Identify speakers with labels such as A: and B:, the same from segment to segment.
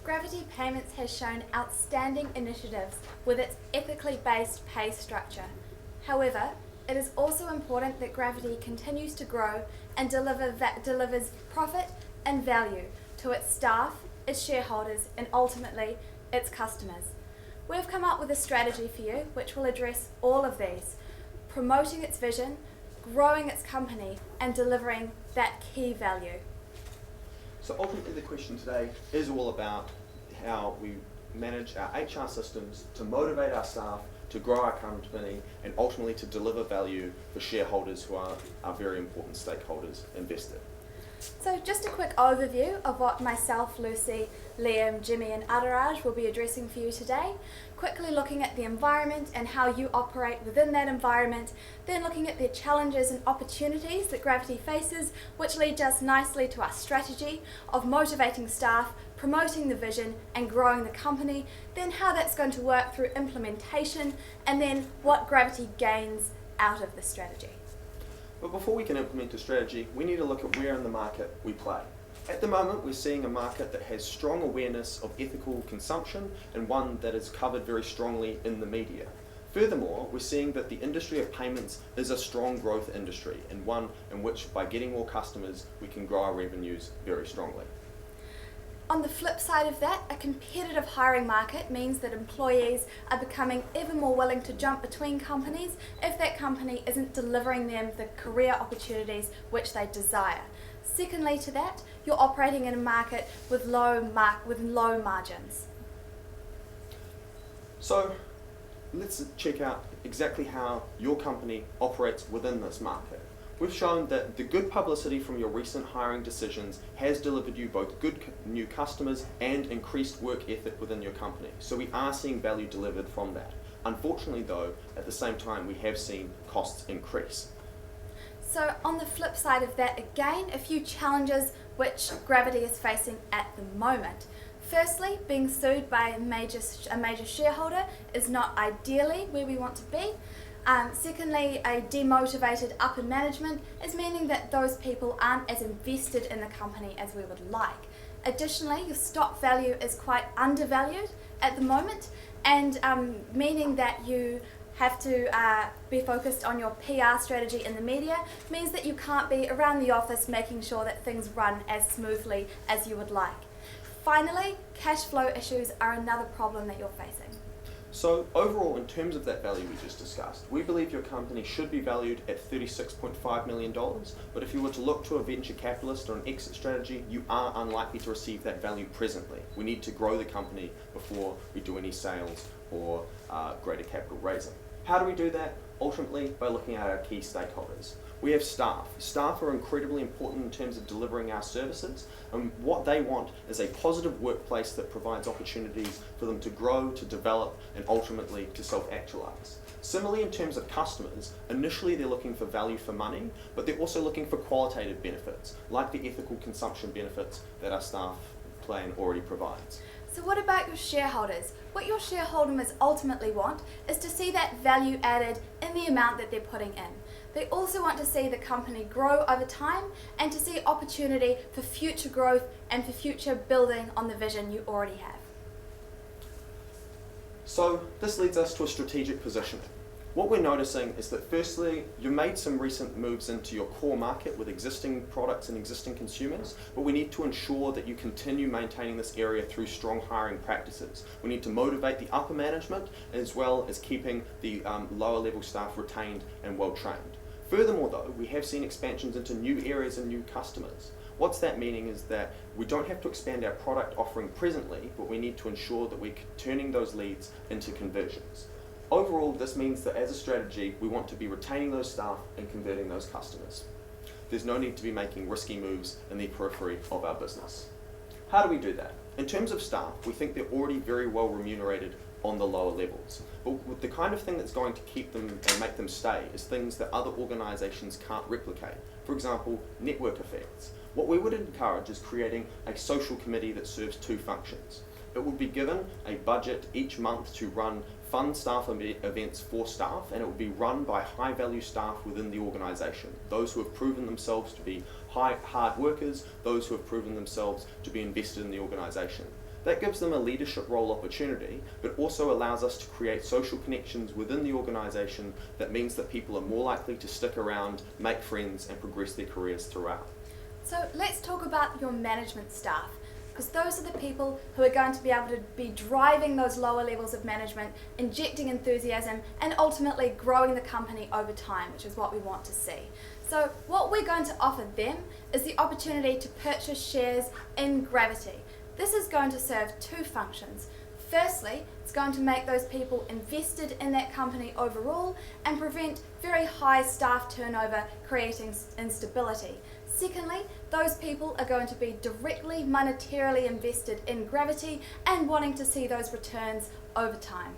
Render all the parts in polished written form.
A: Gravity Payments has shown outstanding initiatives with its ethically based pay structure. However, it is also important that Gravity continues to grow and delivers profit and value to its staff, its shareholders, and ultimately its customers. We've come up with a strategy for you which will address all of these, promoting its vision, growing its company, and delivering that key value.
B: So ultimately the question today is all about how we manage our HR systems to motivate our staff, to grow our company, and ultimately to deliver value for shareholders who are our very important stakeholders invested.
A: So just a quick overview of what myself, Lucy, Liam, Jimmy and Adaraj will be addressing for you today. Quickly looking at the environment and how you operate within that environment, then looking at the challenges and opportunities that Gravity faces, which leads us nicely to our strategy of motivating staff, promoting the vision and growing the company, then how that's going to work through implementation, and then what Gravity gains out of the strategy.
B: But before we can implement a strategy, we need to look at where in the market we play. At the moment, we're seeing a market that has strong awareness of ethical consumption and one that is covered very strongly in the media. Furthermore, we're seeing that the industry of payments is a strong growth industry and one in which, by getting more customers, we can grow our revenues very strongly.
A: On the flip side of that, a competitive hiring market means that employees are becoming ever more willing to jump between companies if that company isn't delivering them the career opportunities which they desire. Secondly to that, you're operating in a market with low margins.
B: So let's check out exactly how your company operates within this market. We've shown that the good publicity from your recent hiring decisions has delivered you both good new customers and increased work ethic within your company. So we are seeing value delivered from that. Unfortunately though, at the same time, we have seen costs increase.
A: So on the flip side of that, again, a few challenges which Gravity is facing at the moment. Firstly, being sued by a major shareholder is not ideally where we want to be. Secondly, a demotivated upper management is meaning that those people aren't as invested in the company as we would like. Additionally, your stock value is quite undervalued at the moment, and meaning that you have to be focused on your PR strategy in the media means that you can't be around the office making sure that things run as smoothly as you would like. Finally, cash flow issues are another problem that you're facing.
B: So overall, in terms of that value we just discussed, we believe your company should be valued at $36.5 million, but if you were to look to a venture capitalist or an exit strategy, you are unlikely to receive that value presently. We need to grow the company before we do any sales or greater capital raising. How do we do that? Ultimately, by looking at our key stakeholders. We have staff. Staff are incredibly important in terms of delivering our services, and what they want is a positive workplace that provides opportunities for them to grow, to develop, and ultimately to self-actualize. Similarly, in terms of customers, initially they're looking for value for money, but they're also looking for qualitative benefits, like the ethical consumption benefits that our staff plan already provides.
A: So what about your shareholders? What your shareholders ultimately want is to see that value added in the amount that they're putting in. They also want to see the company grow over time and to see opportunity for future growth and for future building on the vision you already have.
B: So this leads us to a strategic positioning. What we're noticing is that firstly, you made some recent moves into your core market with existing products and existing consumers, but we need to ensure that you continue maintaining this area through strong hiring practices. We need to motivate the upper management as well as keeping the lower level staff retained and well trained. Furthermore though, we have seen expansions into new areas and new customers. What's that meaning is that we don't have to expand our product offering presently, but we need to ensure that we're turning those leads into conversions. Overall, this means that as a strategy, we want to be retaining those staff and converting those customers. There's no need to be making risky moves in the periphery of our business. How do we do that? In terms of staff, we think they're already very well remunerated on the lower levels. But with the kind of thing that's going to keep them and make them stay is things that other organisations can't replicate. For example, network effects. What we would encourage is creating a social committee that serves two functions. It would be given a budget each month to run fun staff events for staff, and it will be run by high value staff within the organisation. Those who have proven themselves to be hard workers, those who have proven themselves to be invested in the organisation. That gives them a leadership role opportunity, but also allows us to create social connections within the organisation that means that people are more likely to stick around, make friends, and progress their careers throughout.
A: So let's talk about your management staff, because those are the people who are going to be able to be driving those lower levels of management, injecting enthusiasm, and ultimately growing the company over time, which is what we want to see. So what we're going to offer them is the opportunity to purchase shares in Gravity. This is going to serve two functions. Firstly, it's going to make those people invested in that company overall and prevent very high staff turnover, creating instability. Secondly, those people are going to be directly monetarily invested in Gravity and wanting to see those returns over time.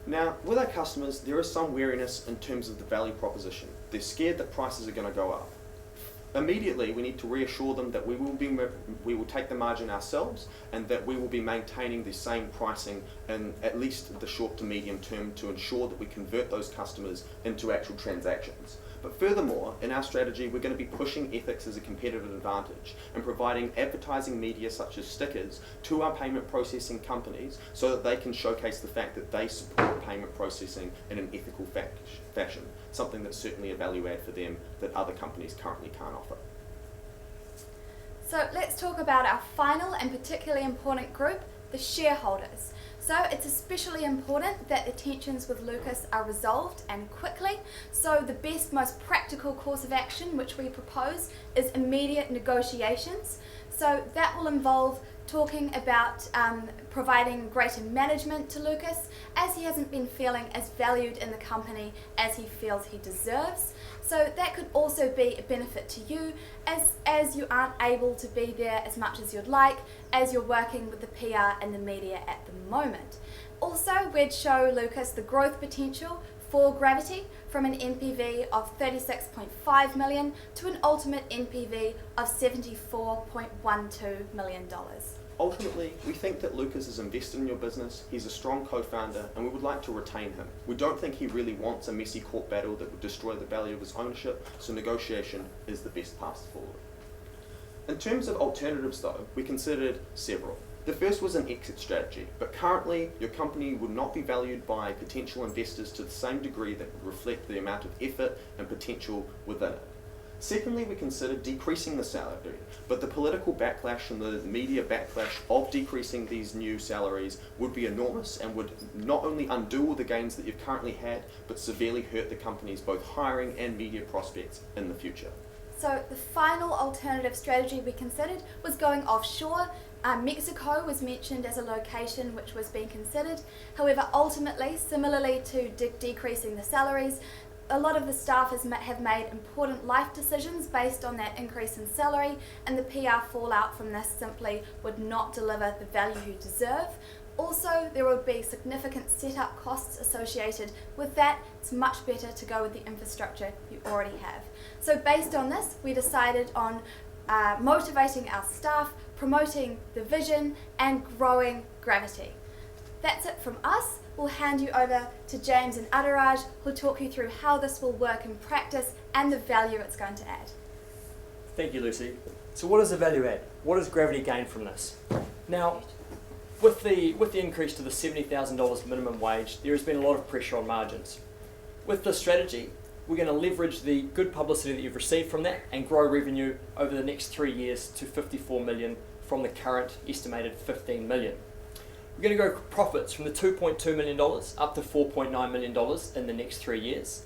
B: Now, with our customers, there is some wariness in terms of the value proposition. They're scared that prices are going to go up. Immediately, we need to reassure them that we will take the margin ourselves and that we will be maintaining the same pricing in at least the short to medium term to ensure that we convert those customers into actual transactions. But furthermore, in our strategy, we're going to be pushing ethics as a competitive advantage and providing advertising media such as stickers to our payment processing companies so that they can showcase the fact that they support payment processing in an ethical fashion, something that's certainly a value add for them that other companies currently can't offer.
A: So let's talk about our final and particularly important group, the shareholders. So it's especially important that the tensions with Lucas are resolved and quickly. So the best, most practical course of action which we propose is immediate negotiations. So that will involve talking about providing greater management to Lucas, as he hasn't been feeling as valued in the company as he feels he deserves. So that could also be a benefit to you as you aren't able to be there as much as you'd like, as you're working with the PR and the media at the moment. Also, we'd show Lucas the growth potential for Gravity from an NPV of $36.5 million to an ultimate NPV of $74.12 million.
B: Ultimately, we think that Lucas is invested in your business, he's a strong co-founder, and we would like to retain him. We don't think he really wants a messy court battle that would destroy the value of his ownership, so negotiation is the best path forward. In terms of alternatives though, we considered several. The first was an exit strategy, but currently your company would not be valued by potential investors to the same degree that would reflect the amount of effort and potential within it. Secondly, we considered decreasing the salary, but the political backlash and the media backlash of decreasing these new salaries would be enormous and would not only undo all the gains that you've currently had, but severely hurt the company's both hiring and media prospects in the future.
A: So the final alternative strategy we considered was going offshore. Mexico was mentioned as a location which was being considered. However, ultimately, similarly to decreasing the salaries, a lot of the staff have made important life decisions based on that increase in salary, and the PR fallout from this simply would not deliver the value you deserve. Also, there would be significant setup costs associated with that. It's much better to go with the infrastructure you already have. So based on this, we decided on motivating our staff, promoting the vision, and growing Gravity. That's it from us. We'll hand you over to James and Adaraj, who'll talk you through how this will work in practice and the value it's going to add.
C: Thank you, Lucy. So what is the value add? What does Gravity gain from this? Now, with the increase to the $70,000 minimum wage, there has been a lot of pressure on margins. With this strategy, we're going to leverage the good publicity that you've received from that and grow revenue over the next 3 years to $54 million from the current estimated $15 million. We're going to grow profits from the $2.2 million up to $4.9 million in the next 3 years.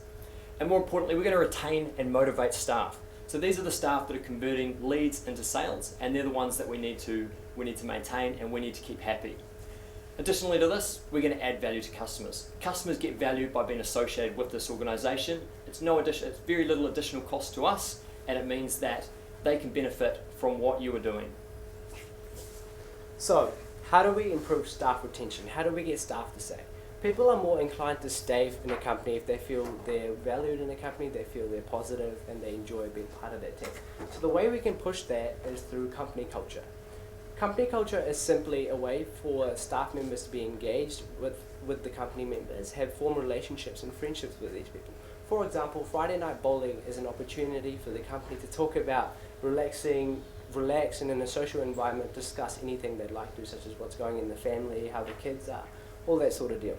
C: And more importantly, we're going to retain and motivate staff. So these are the staff that are converting leads into sales, and they're the ones that we need to maintain and we need to keep happy. Additionally to this, we're going to add value to customers. Customers get value by being associated with this organisation. It's very little additional cost to us, and it means that they can benefit from what you are doing.
D: So, how do we improve staff retention? How do we get staff to stay? People are more inclined to stay in a company if they feel they're valued in a company, they feel they're positive, and they enjoy being part of that team. So the way we can push that is through company culture. Company culture is simply a way for staff members to be engaged with the company members, have form relationships and friendships with these people. For example, Friday night bowling is an opportunity for the company to talk about relaxing relax and in a social environment discuss anything they'd like to, such as what's going in the family, how the kids are, all that sort of deal.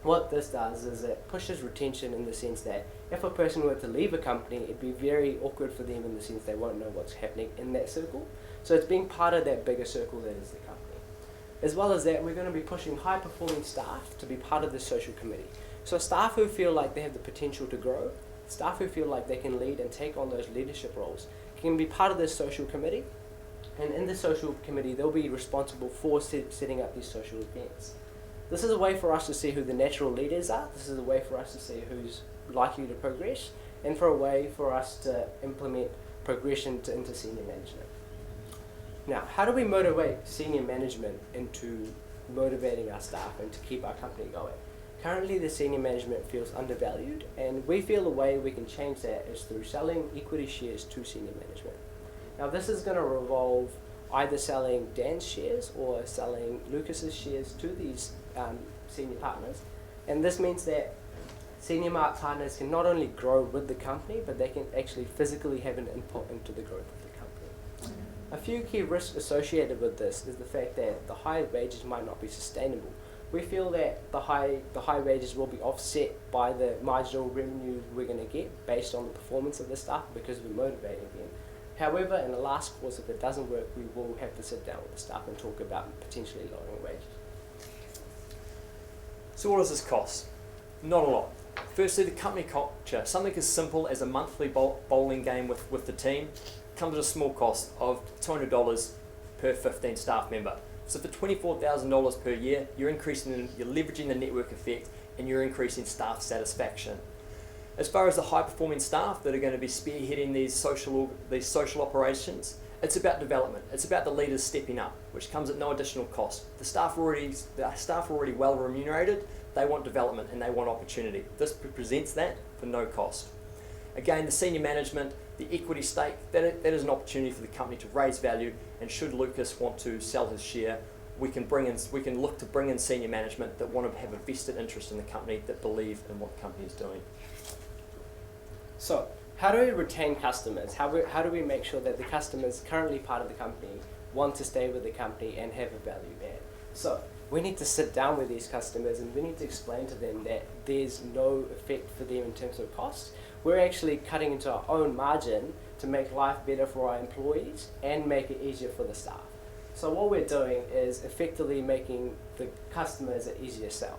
D: What this does is it pushes retention in the sense that if a person were to leave a company, it'd be very awkward for them in the sense they won't know what's happening in that circle. So it's being part of that bigger circle that is the company. As well as that, we're going to be pushing high-performing staff to be part of the social committee. So staff who feel like they have the potential to grow, staff who feel like they can lead and take on those leadership roles, can be part of this social committee. And in the social committee, they'll be responsible for setting up these social events. This is a way for us to see who the natural leaders are. This is a way for us to see who's likely to progress, and for a way for us to implement progression into senior management. Now, how do we motivate senior management into motivating our staff and to keep our company going? Currently, the senior management feels undervalued, and we feel the way we can change that is through selling equity shares to senior management. Now, this is going to revolve either selling Dan's shares or selling Lucas's shares to these senior partners, and this means that senior partners can not only grow with the company, but they can actually physically have an input into the growth of the company. A few key risks associated with this is the fact that the high wages might not be sustainable. We feel that the high wages will be offset by the marginal revenue we're going to get based on the performance of the staff because we're motivating them. However, in the last course, if it doesn't work, we will have to sit down with the staff and talk about potentially lowering wages.
C: So what does this cost? Not a lot. Firstly, the company culture. Something as simple as a monthly bowling game with the team comes at a small cost of $200 per 15 staff member. So for $24,000 per year, you're leveraging the network effect and you're increasing staff satisfaction. As far as the high-performing staff that are going to be spearheading these social operations, it's about development. It's about the leaders stepping up, which comes at no additional cost. The staff are already well remunerated. They want development and they want opportunity. This presents that for no cost. Again, the senior management, the equity stake, that is an opportunity for the company to raise value. And should Lucas want to sell his share, we can look to bring in senior management that want to have a vested interest in the company, that believe in what the company is doing.
D: So, how do we retain customers? How do we make sure that the customers currently part of the company want to stay with the company and have a value add? So, we need to sit down with these customers and we need to explain to them that there's no effect for them in terms of cost. We're actually cutting into our own margin to make life better for our employees and make it easier for the staff. So what we're doing is effectively making the customers an easier sell.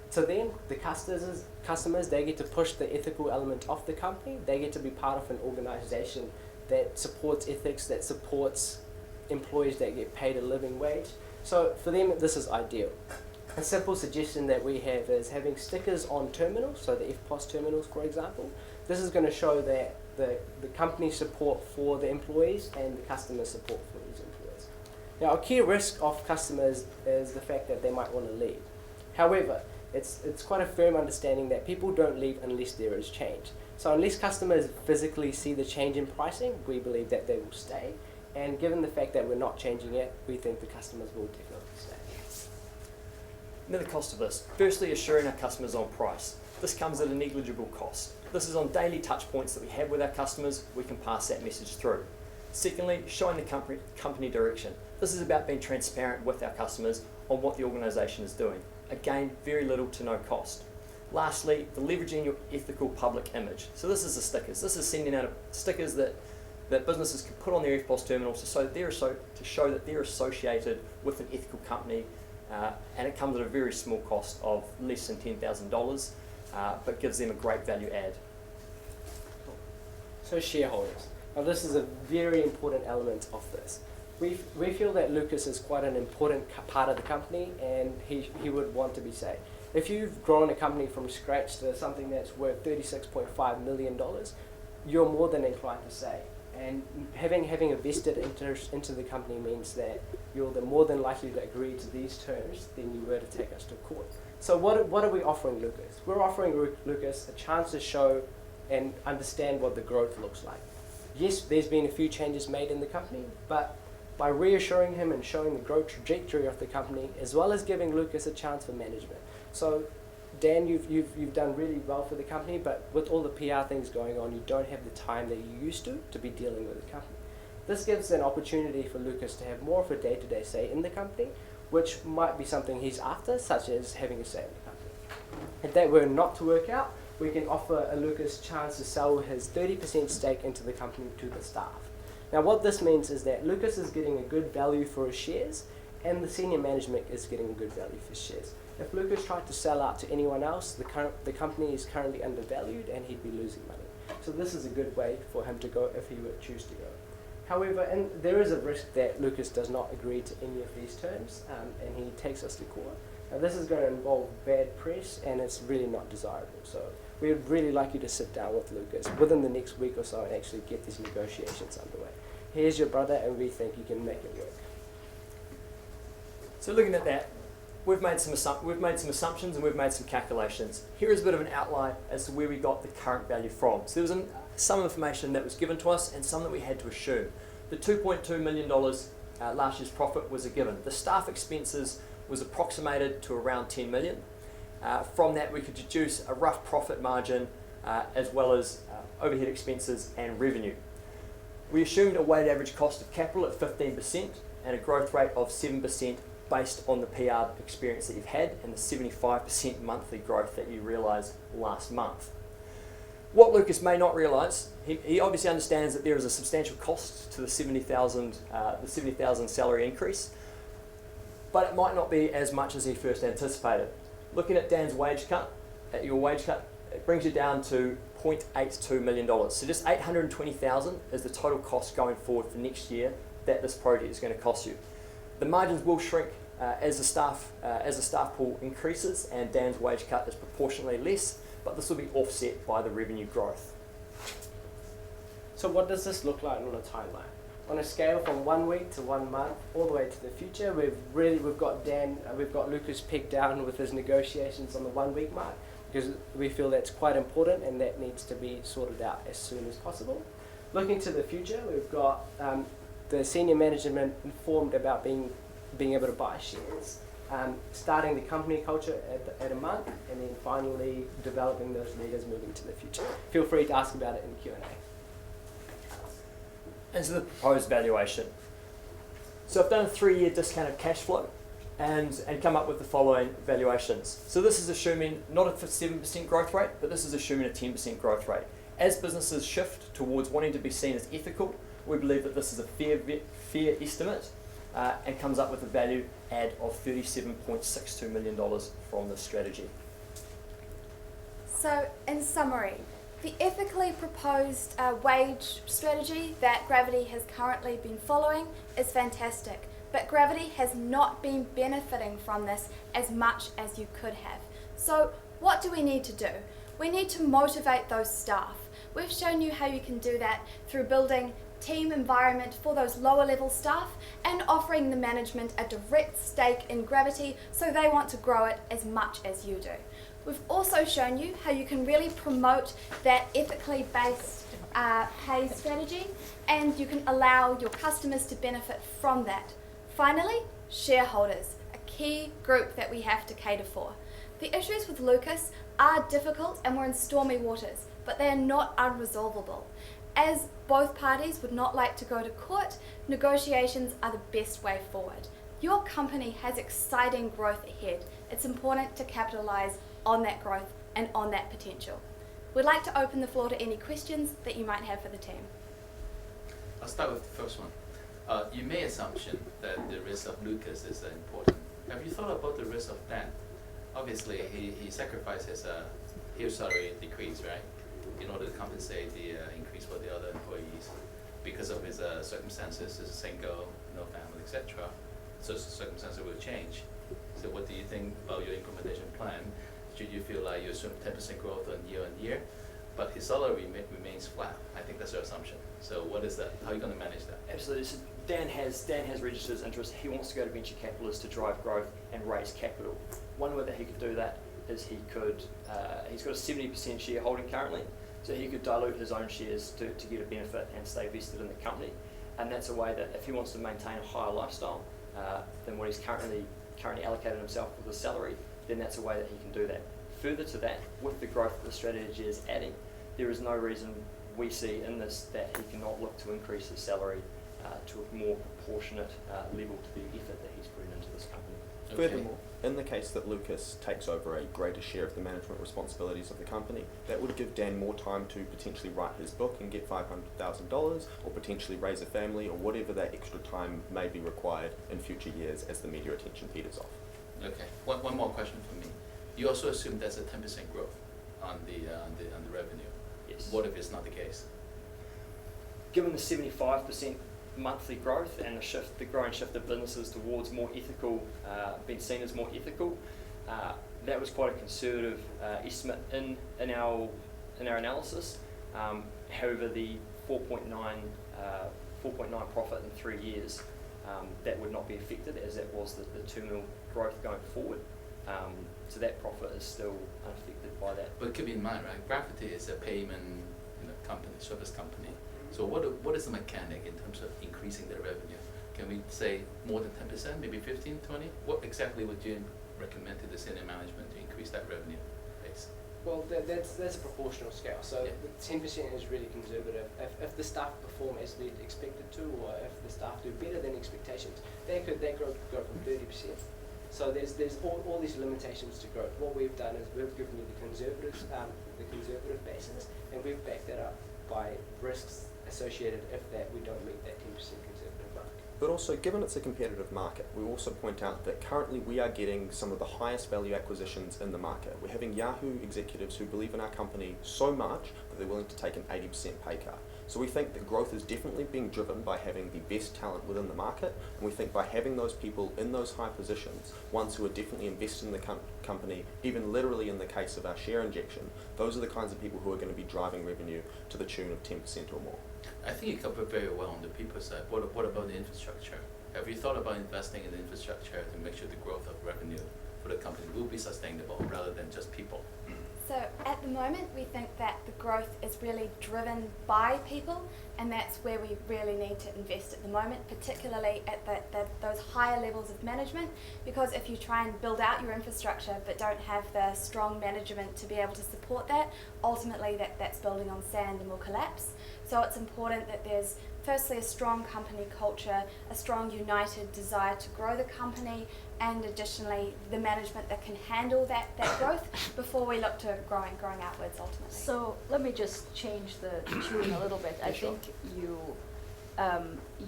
D: So then the customers, they get to push the ethical element of the company. They get to be part of an organization that supports ethics, that supports employees that get paid a living wage. So for them, this is ideal. A simple suggestion that we have is having stickers on terminals, so the FPOS terminals, for example. This is going to show that the company support for the employees and the customer support for these employees. Now, a key risk of customers is the fact that they might want to leave. However, it's quite a firm understanding that people don't leave unless there is change. So unless customers physically see the change in pricing, we believe that they will stay. And given the fact that we're not changing it, we think the customers will definitely stay.
C: Now the cost of this. Firstly, assuring our customers on price. This comes at a negligible cost. This is on daily touch points that we have with our customers. We can pass that message through. Secondly, showing the company direction. This is about being transparent with our customers on what the organisation is doing. Again, very little to no cost. Lastly, the leveraging your ethical public image. So this is the stickers. This is sending out stickers that businesses can put on their FPOS terminals to show that they're associated with an ethical company, and it comes at a very small cost of less than $10,000, but gives them a great value add.
D: So shareholders. Now this is a very important element of this. We feel that Lucas is quite an important part of the company, and he would want to be safe. If you've grown a company from scratch to something that's worth $36.5 million, you're more than inclined to say. And having a vested interest into the company means that you're more than likely to agree to these terms than you were to take us to court. So what are we offering Lucas? We're offering Lucas a chance to show and understand what the growth looks like. Yes, there's been a few changes made in the company, but by reassuring him and showing the growth trajectory of the company, as well as giving Lucas a chance for management. So Dan, you've done really well for the company, but with all the PR things going on, you don't have the time that you used to be dealing with the company. This gives an opportunity for Lucas to have more of a day-to-day say in the company, which might be something he's after, such as having a say in the company. If that were not to work out, we can offer a Lucas chance to sell his 30% stake into the company to the staff. Now what this means is that Lucas is getting a good value for his shares, and the senior management is getting a good value for his shares. If Lucas tried to sell out to anyone else, the company is currently undervalued and he'd be losing money. So this is a good way for him to go if he would choose to go. However, and there is a risk that Lucas does not agree to any of these terms, and he takes us to court. Now this is going to involve bad press, and it's really not desirable. So we would really like you to sit down with Lucas within the next week or so and actually get these negotiations underway. Here's your brother, and we think you can make it work.
C: So looking at that, we've made some assumptions and we've made some calculations. Here is a bit of an outline as to where we got the current value from. So there was some information that was given to us and some that we had to assume. The $2.2 million last year's profit was a given. The staff expenses was approximated to around 10 million. From that we could deduce a rough profit margin as well as overhead expenses and revenue. We assumed a weighted average cost of capital at 15% and a growth rate of 7% based on the PR experience that you've had and the 75% monthly growth that you realised last month. What Lucas may not realise, he obviously understands that there is a substantial cost to the 70,000 salary increase, but it might not be as much as he first anticipated. Looking at Dan's wage cut, at your wage cut, it brings you down to $0.82 million. So just $820,000 is the total cost going forward for next year that this project is going to cost you. The margins will shrink as the staff pool increases and Dan's wage cut is proportionally less, but this will be offset by the revenue growth.
D: So what does this look like on a timeline? On a scale from 1 week to 1 month, all the way to the future, we've got Lucas pegged down with his negotiations on the 1 week mark, because we feel that's quite important and that needs to be sorted out as soon as possible. Looking to the future, we've got the senior management informed about being able to buy shares, starting the company culture at a month, and then finally developing those leaders moving to the future. Feel free to ask about it in Q&A.
C: And so the proposed valuation. So I've done a 3-year discounted cash flow and come up with the following valuations. So this is assuming not a 7% growth rate, but this is assuming a 10% growth rate. As businesses shift towards wanting to be seen as ethical, we believe that this is a fair estimate and comes up with a value add of $37.62 million from this strategy.
A: So, in summary, the ethically proposed wage strategy that Gravity has currently been following is fantastic, but Gravity has not been benefiting from this as much as you could have. So, what do we need to do? We need to motivate those staff. We've shown you how you can do that through building team environment for those lower level staff and offering the management a direct stake in Gravity so they want to grow it as much as you do. We've also shown you how you can really promote that ethically based pay strategy, and you can allow your customers to benefit from that. Finally, shareholders, a key group that we have to cater for. The issues with Lucas are difficult and we're in stormy waters, but they are not unresolvable. As both parties would not like to go to court, negotiations are the best way forward. Your company has exciting growth ahead. It's important to capitalise on that growth and on that potential. We'd like to open the floor to any questions that you might have for the team.
E: I'll start with the first one. You made assumption that the risk of Lucas is important. Have you thought about the risk of Dan? Obviously, he sacrificed his salary decrease, right, in order to compensate the increase for the other employees because of his circumstances. He's a single, no family, etc. So circumstances will change. So what do you think about your implementation plan? Should you feel like you assume 10% growth on year, but his salary remains flat? I think that's your assumption. So what is that? How are you going to manage that?
C: Absolutely. So Dan has registered his interest. He wants to go to venture capitalists to drive growth and raise capital. One way that he could do that is he's got a 70% shareholding currently, so he could dilute his own shares to get a benefit and stay vested in the company. And that's a way that if he wants to maintain a higher lifestyle than what he's currently allocated himself with his salary, then that's a way that he can do that. Further to that, with the growth that the strategy is adding, there is no reason we see in this that he cannot look to increase his salary to a more proportionate level to the effort that he's putting into this company.
E: Okay.
B: Furthermore, in the case that Lucas takes over a greater share of the management responsibilities of the company, that would give Dan more time to potentially write his book and get $500,000, or potentially raise a family, or whatever that extra time may be required in future years as the media attention peters off.
E: Okay. One more question from me. You also assume there's a 10% growth on the revenue.
C: Yes.
E: What if it's not the case?
C: Given the 75% monthly growth and the growing shift of businesses towards more ethical, being seen as more ethical, that was quite a conservative estimate in our analysis. However, the 4.9 profit in 3 years, that would not be affected, as that was the terminal growth going forward. So that profit is still unaffected by that.
E: But keep in mind, right? Gravity is a payment company, service company. So what is the mechanic in terms of increasing their revenue? Can we say more than 10%, maybe 15, 20? What exactly would you recommend to the senior management to increase that revenue base?
D: Well, that's a proportional scale. So
E: Yeah.
D: the 10% is really conservative. If the staff perform as they'd expected to, or if the staff do better than expectations, that growth could go from 30%. So there's all these limitations to growth. What we've done is we've given you the conservative basis, and we've backed that up by risks associated if that we don't meet that 10% conservative mark.
B: But also, given it's a competitive market, we also point out that currently we are getting some of the highest value acquisitions in the market. We're having Yahoo executives who believe in our company so much that they're willing to take an 80% pay cut. So we think that growth is definitely being driven by having the best talent within the market, and we think by having those people in those high positions, ones who are definitely invested in the company, even literally in the case of our share injection, those are the kinds of people who are going to be driving revenue to the tune of 10% or more.
E: I think you covered very well on the people side. What about the infrastructure? Have you thought about investing in the infrastructure to make sure the growth of revenue for the company will be sustainable rather than just people?
A: So at the moment, we think that the growth is really driven by people, and that's where we really need to invest at the moment, particularly at those higher levels of management, because if you try and build out your infrastructure but don't have the strong management to be able to support that, ultimately that's building on sand and will collapse. So it's important that there's firstly a strong company culture, a strong united desire to grow the company, and additionally the management that can handle that growth before we look to growing outwards ultimately.
F: So let me just change the tune a little bit. I
C: Sure.
F: think you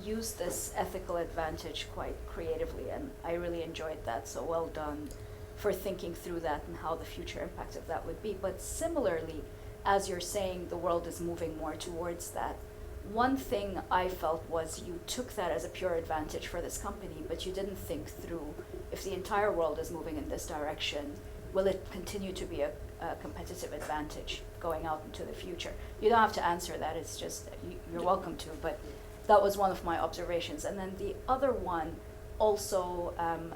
F: use this ethical advantage quite creatively, and I really enjoyed that. So well done for thinking through that and how the future impact of that would be. But similarly, as you're saying, the world is moving more towards that. One thing I felt was you took that as a pure advantage for this company, but you didn't think through, if the entire world is moving in this direction, will it continue to be a competitive advantage going out into the future? You don't have to answer that, it's just, you're welcome to, but that was one of my observations. And then the other one, also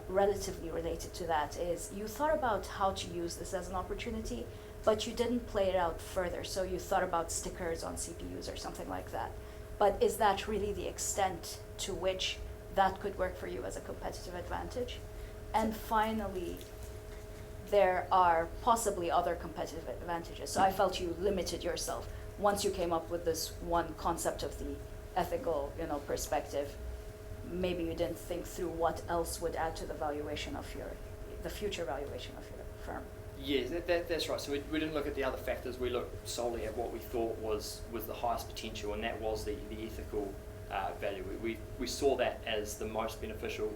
F: relatively related to that, is you thought about how to use this as an opportunity, but you didn't play it out further. So you thought about stickers on CPUs or something like that. But is that really the extent to which that could work for you as a competitive advantage? And finally, there are possibly other competitive advantages. So I felt you limited yourself. Once you came up with this one concept of the ethical, perspective, maybe you didn't think through what else would add to the valuation of the future valuation of your firm.
C: Yeah, that's right. So we didn't look at the other factors. We looked solely at what we thought was the highest potential, and that was the ethical value. We saw that as the most beneficial,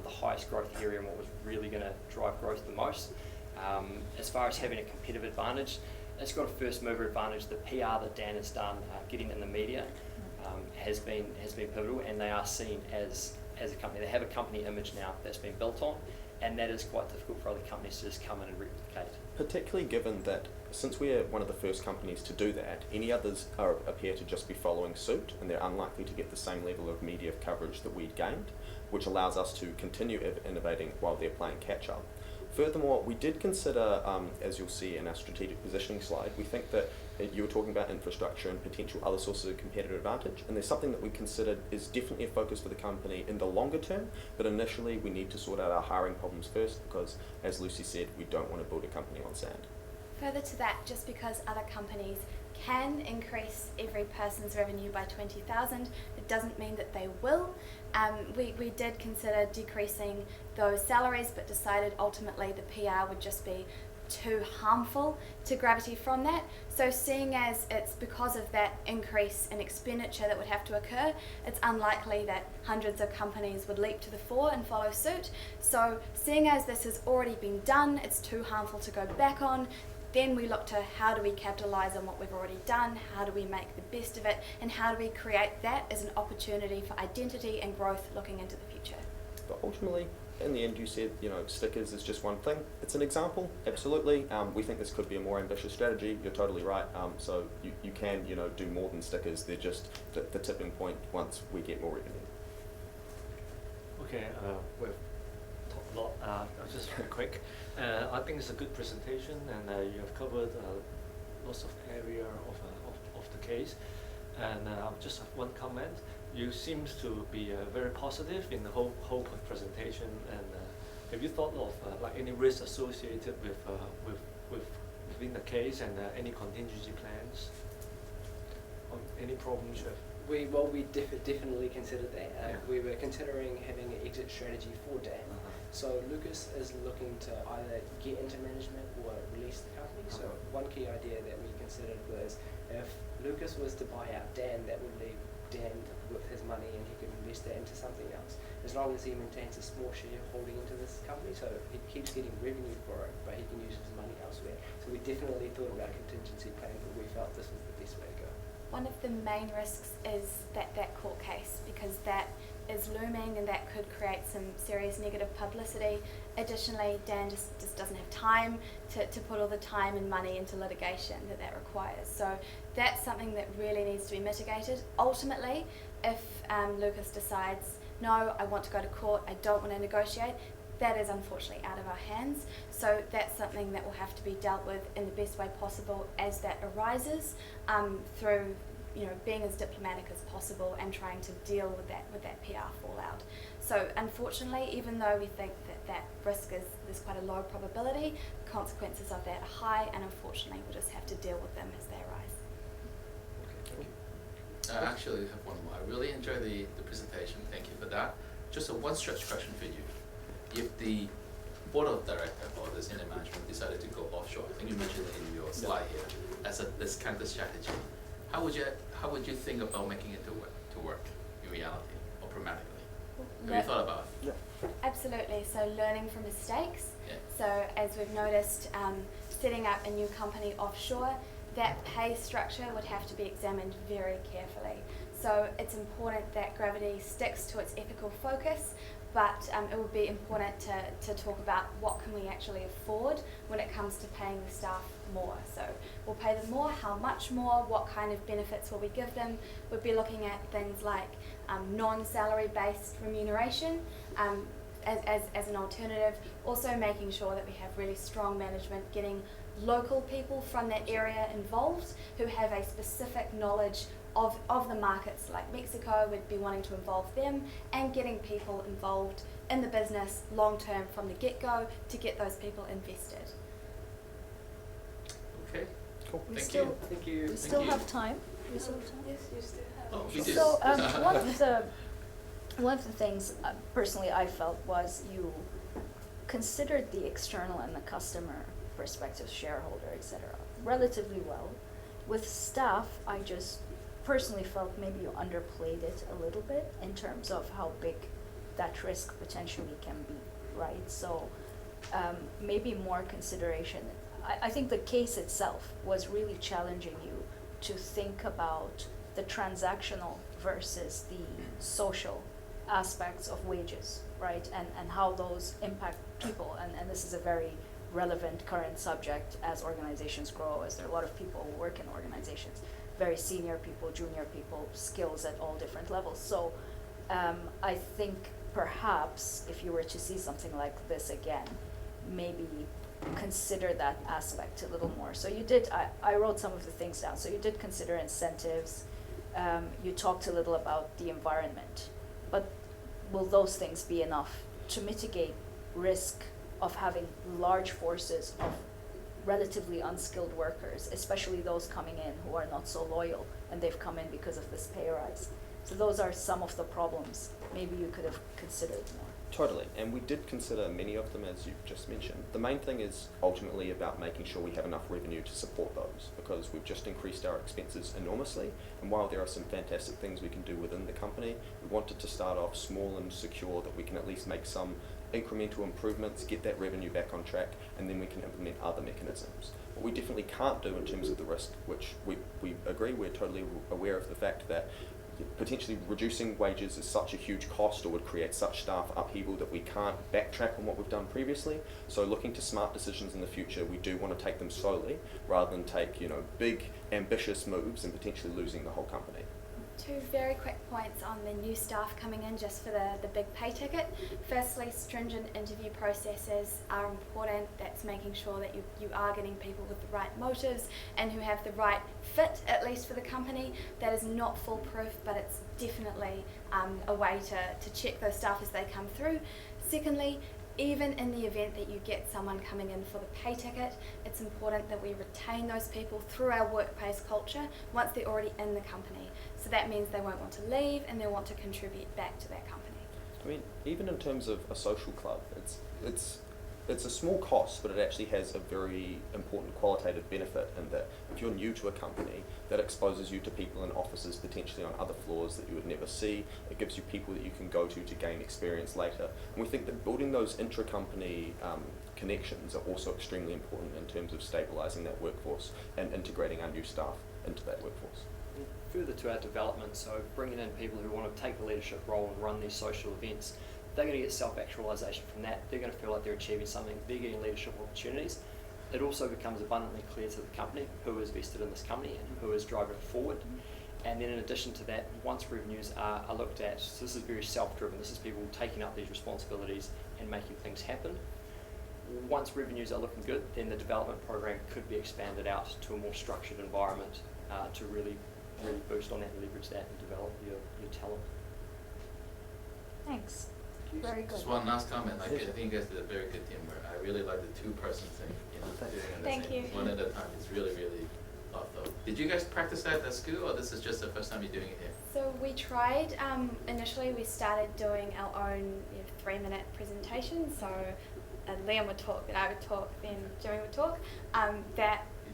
C: the highest growth area, and what was really going to drive growth the most. As far as having a competitive advantage, it's got a first mover advantage. The PR that Dan has done, getting in the media, has been pivotal, and they are seen as a company. They have a company image now that's been built on, and that is quite difficult for other companies to just come in and replicate.
B: Particularly given that since we're one of the first companies to do that, any others appear to just be following suit, and they're unlikely to get the same level of media coverage that we'd gained, which allows us to continue innovating while they're playing catch up. Furthermore, we did consider, as you'll see in our strategic positioning slide, we think that you were talking about infrastructure and potential other sources of competitive advantage, and there's something that we considered is definitely a focus for the company in the longer term, but initially we need to sort out our hiring problems first because, as Lucy said, we don't want to build a company on sand.
A: Further to that, just because other companies can increase every person's revenue by 20,000. It doesn't mean that they will. We did consider decreasing those salaries, but decided ultimately the PR would just be too harmful to Gravity from that. So seeing as it's because of that increase in expenditure that would have to occur, it's unlikely that hundreds of companies would leap to the fore and follow suit. So seeing as this has already been done, it's too harmful to go back on. Then we look to how do we capitalise on what we've already done, how do we make the best of it, and how do we create that as an opportunity for identity and growth looking into the future.
B: But ultimately, in the end, you said, stickers is just one thing. It's an example, absolutely. We think this could be a more ambitious strategy. You're totally right. So you can, do more than stickers. They're just the tipping point once we get more revenue.
G: Okay, we've talked a lot. Just very quick. I think it's a good presentation, and you have covered lots of area of the case. And just have one comment. You seem to be very positive in the whole presentation. And have you thought of like any risks associated with within the case, and any contingency plans, or any problems you have?
D: We definitely considered that.
G: Yeah.
D: We were considering having an exit strategy for Dan. So Lucas is looking to either get into management or release the company. So one key idea that we considered was if Lucas was to buy out Dan, that would leave Dan with his money and he could invest that into something else. As long as he maintains a small shareholding into this company, so he keeps getting revenue for it, but he can use his money elsewhere. So we definitely thought about contingency planning, but we felt this was the best way to go.
A: One of the main risks is that court case, because that is looming and that could create some serious negative publicity. Additionally, Dan just doesn't have time to put all the time and money into litigation that requires. So that's something that really needs to be mitigated. Ultimately, if Lucas decides, no, I want to go to court, I don't want to negotiate, that is unfortunately out of our hands. So that's something that will have to be dealt with in the best way possible as that arises, through being as diplomatic as possible and trying to deal with that PR fallout. So unfortunately, even though we think that risk there's quite a low probability, the consequences of that are high, and unfortunately we'll just have to deal with them as they arise.
G: Okay, thank you.
E: I actually have one more. I really enjoyed the presentation. Thank you for that. Just a one stretch question for you. If the board of directors or the senior management decided to go offshore, I think you mentioned it in your slide here, as this kind of strategy, how would you think about making it to work in reality or pragmatically? Have you thought about it?
B: Yeah.
A: Absolutely. So learning from mistakes.
E: Yeah.
A: So as we've noticed, setting up a new company offshore, that pay structure would have to be examined very carefully. So it's important that Gravity sticks to its ethical focus, but it would be important to talk about what can we actually afford when it comes to paying the staff more. So we'll pay them more, how much more, what kind of benefits will we give them. We'll be looking at things like non-salary based remuneration as an alternative. Also making sure that we have really strong management, getting local people from that area involved who have a specific knowledge of the markets like Mexico. We'd be wanting to involve them, and getting people involved in the business long term from the get-go to get those people invested.
E: Okay.
B: Cool.
E: Thank you.
D: Thank you.
F: We still have time. We still have time.
A: Yes, you still have.
E: Oh, we do.
F: So one of the things personally I felt was you considered the external and the customer perspective, shareholder, etc., relatively well. With staff, I just personally felt maybe you underplayed it a little bit in terms of how big that risk potentially can be, right? So maybe more consideration. I think the case itself was really challenging you to think about the transactional versus the social aspects of wages, right? And how those impact people. And this is a very relevant current subject as organizations grow, as there are a lot of people who work in organizations, very senior people, junior people, skills at all different levels. So I think perhaps if you were to see something like this again, maybe consider that aspect a little more. So you did, I wrote some of the things down. So you did consider incentives. You talked a little about the environment, but will those things be enough to mitigate risk of having large forces of relatively unskilled workers, especially those coming in who are not so loyal, and they've come in because of this pay rise. So those are some of the problems. Maybe you could have considered more.
B: Totally, and we did consider many of them, as you've just mentioned. The main thing is ultimately about making sure we have enough revenue to support those, because we've just increased our expenses enormously, and while there are some fantastic things we can do within the company, we wanted to start off small and secure, that we can at least make some incremental improvements, get that revenue back on track, and then we can implement other mechanisms. What we definitely can't do in terms of the risk, which we agree, we're totally aware of the fact that potentially reducing wages is such a huge cost or would create such staff upheaval that we can't backtrack on what we've done previously. So looking to smart decisions in the future, we do want to take them slowly rather than take, big ambitious moves and potentially losing the whole company.
A: Two very quick points on the new staff coming in just for the big pay ticket. Firstly, stringent interview processes are important. That's making sure that you are getting people with the right motives and who have the right fit, at least for the company. That is not foolproof, but it's definitely a way to check those staff as they come through. Secondly, even in the event that you get someone coming in for the pay ticket, it's important that we retain those people through our workplace culture once they're already in the company. So that means they won't want to leave and they'll want to contribute back to that company.
B: I mean, even in terms of a social club, it's a small cost, but it actually has a very important qualitative benefit in that if you're new to a company, that exposes you to people in offices potentially on other floors that you would never see. It gives you people that you can go to gain experience later. And we think that building those intra-company connections are also extremely important in terms of stabilising that workforce and integrating our new staff into that workforce.
C: Further to our development, so bringing in people who want to take the leadership role and run these social events, they're going to get self-actualization from that. They're going to feel like they're achieving something. They're getting leadership opportunities. It also becomes abundantly clear to the company who is vested in this company and who is driving it forward. And then in addition to that, once revenues are looked at, so this is very self-driven. This is people taking up these responsibilities and making things happen. Once revenues are looking good, then the development program could be expanded out to a more structured environment to really boost on that and leverage that and develop your talent.
F: Thanks. Very good.
E: Just one last comment. I think you guys did a very good teamwork. I really like the two-person thing. Doing it
A: Thank you.
E: one at a time. It's really, really thoughtful. Did you guys practice that at school, or this is just the first time you're doing it here?
A: So we tried, initially we started doing our own 3-minute presentation. So Liam would talk, then I would talk, then Jimmy would talk.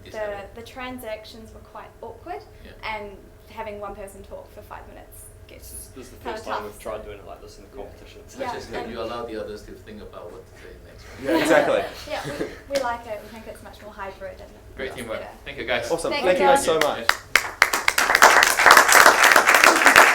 A: The transactions were quite awkward, and having one person talk for 5 minutes gets
C: This is the
A: kinda
C: first time
A: tough,
C: we've tried
A: so-
C: doing it like this in the competition. So
A: Yeah.
E: Just that you allow the others to think about what to say next.
B: Yeah, exactly.
A: Yeah, we like it. We think it's much more hybrid and
E: Great
A: it's
E: teamwork.
A: better.
E: Thank you, guys.
B: Awesome.
A: Thank
B: Thank you
A: you.
B: guys so much.
E: Yeah.